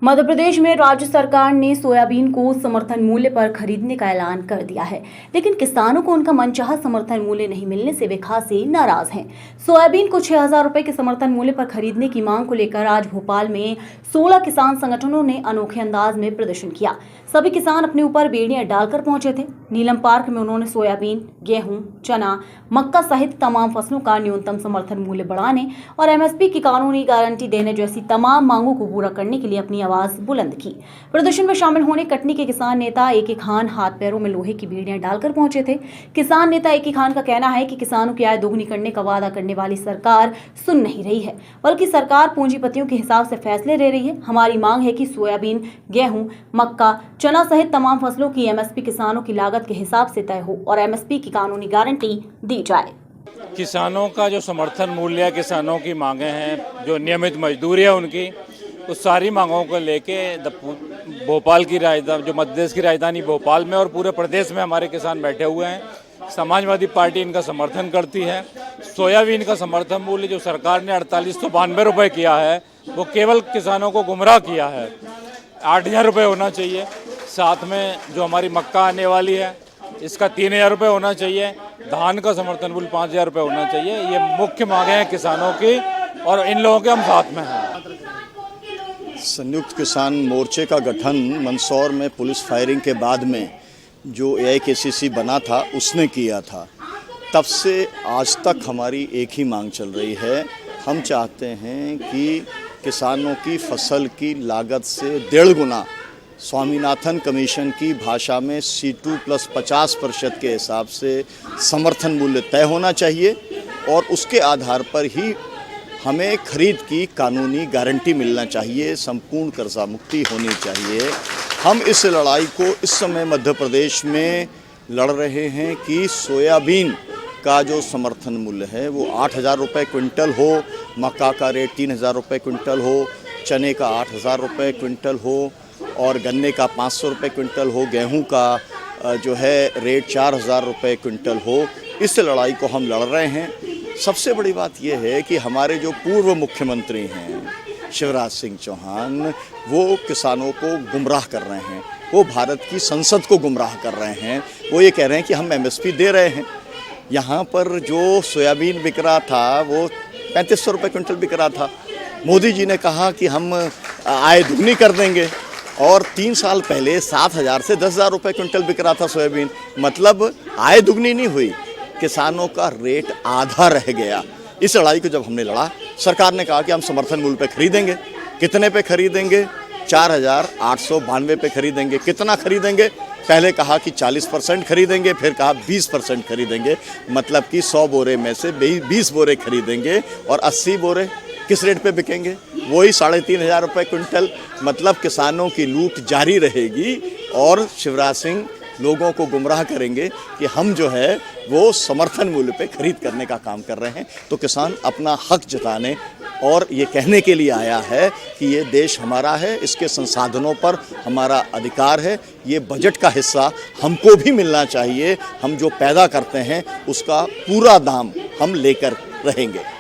मध्य प्रदेश में राज्य सरकार ने सोयाबीन को समर्थन मूल्य पर खरीदने का ऐलान कर दिया है, लेकिन किसानों को उनका मनचाहा समर्थन मूल्य नहीं मिलने से वे खासे नाराज हैं। सोयाबीन को 6,000 रुपए के समर्थन मूल्य पर खरीदने की मांग को लेकर आज भोपाल में 16 किसान संगठनों ने अनोखे अंदाज में प्रदर्शन किया। सभी किसान अपने ऊपर बेड़ियां डालकर पहुंचे थे। नीलम पार्क में उन्होंने सोयाबीन, गेहूं, चना, मक्का सहित तमाम फसलों का न्यूनतम समर्थन मूल्य बढ़ाने और एमएसपी की कानूनी गारंटी देने जैसी तमाम मांगों को पूरा करने के लिए अपनी आवाज बुलंद की। प्रदर्शन में शामिल होने कटनी के किसान नेता ए के खान हाथ पैरों में लोहे की बेड़ियां डालकर पहुंचे थे। किसान नेता ए के खान का कहना है कि किसानों की आय दोगुनी करने का वादा करने वाली सरकार सुन नहीं रही है, बल्कि सरकार पूंजीपतियों के हिसाब से फैसले ले रही है। हमारी मांग है कि सोयाबीन, गेहूं, मक्का, चना सहित तमाम फसलों की एमएसपी किसानों की लागत के हिसाब से तय हो और एमएसपी की कानूनी गारंटी दी जाए। किसानों का जो समर्थन मूल्य, किसानों की मांगे हैं, जो नियमित मजदूरी है उनकी, उस सारी मांगों को लेके भोपाल की राजधानी, जो मध्य प्रदेश की राजधानी भोपाल में और पूरे प्रदेश में हमारे किसान बैठे हुए हैं। समाजवादी पार्टी इनका समर्थन करती है। सोयाबीन का समर्थन मूल्य जो सरकार ने 4892 रुपये किया है, वो केवल किसानों को गुमराह किया है। 8,000 रुपये होना चाहिए। साथ में जो हमारी मक्का आने वाली है, इसका 3,000 रुपये होना चाहिए। धान का समर्थन मूल्य 5,000 रुपये होना चाहिए। ये मुख्य मांगे हैं किसानों की और इन लोगों के हम साथ में हैं। संयुक्त किसान मोर्चे का गठन मंदसौर में पुलिस फायरिंग के बाद में जो AIKCC बना था उसने किया था। तब से आज तक हमारी एक ही मांग चल रही है। हम चाहते हैं कि किसानों की फसल की लागत से 1.5 गुना स्वामीनाथन कमीशन की भाषा में C2 + 50% के हिसाब से समर्थन मूल्य तय होना चाहिए और उसके आधार पर ही हमें खरीद की कानूनी गारंटी मिलना चाहिए। संपूर्ण कर्जा मुक्ति होनी चाहिए। हम इस लड़ाई को इस समय मध्य प्रदेश में लड़ रहे हैं कि सोयाबीन का जो समर्थन मूल्य है वो 8,000 रुपये क्विंटल हो, मक्का का रेट 3,000 रुपये क्विंटल हो, चने का 8,000 रुपये क्विंटल हो और गन्ने का 500 रुपये क्विंटल हो, गेहूं का जो है रेट 4,000 रुपये क्विंटल हो। इस लड़ाई को हम लड़ रहे हैं। सबसे बड़ी बात यह है कि हमारे जो पूर्व मुख्यमंत्री हैं शिवराज सिंह चौहान, वो किसानों को गुमराह कर रहे हैं। वो भारत की संसद को गुमराह कर रहे हैं। वो ये कह रहे हैं कि हम MSP दे रहे हैं। यहाँ पर जो सोयाबीन बिक रहा था वो 3,500 रुपये क्विंटल बिक रहा था। मोदी जी ने कहा कि हम आय दुगनी कर देंगे और 3 साल पहले 7,000 से 10,000 रुपये क्विंटल बिक रहा था सोयाबीन। मतलब आय दुगनी नहीं हुई, किसानों का रेट आधा रह गया। इस लड़ाई को जब हमने लड़ा, सरकार ने कहा कि हम समर्थन मूल्य पे खरीदेंगे। कितने पे खरीदेंगे? 4,892 पे खरीदेंगे। कितना खरीदेंगे? पहले कहा कि 40% खरीदेंगे, फिर कहा 20% खरीदेंगे। मतलब कि 100 बोरे में से 20 बोरे खरीदेंगे और 80 बोरे किस रेट पे बिकेंगे? वही 3,500 रुपये क्विंटल। मतलब किसानों की लूट जारी रहेगी और शिवराज सिंह लोगों को गुमराह करेंगे कि हम जो है वो समर्थन मूल्य पे खरीद करने का काम कर रहे हैं। तो किसान अपना हक जताने और ये कहने के लिए आया है कि ये देश हमारा है, इसके संसाधनों पर हमारा अधिकार है। ये बजट का हिस्सा हमको भी मिलना चाहिए। हम जो पैदा करते हैं उसका पूरा दाम हम लेकर रहेंगे।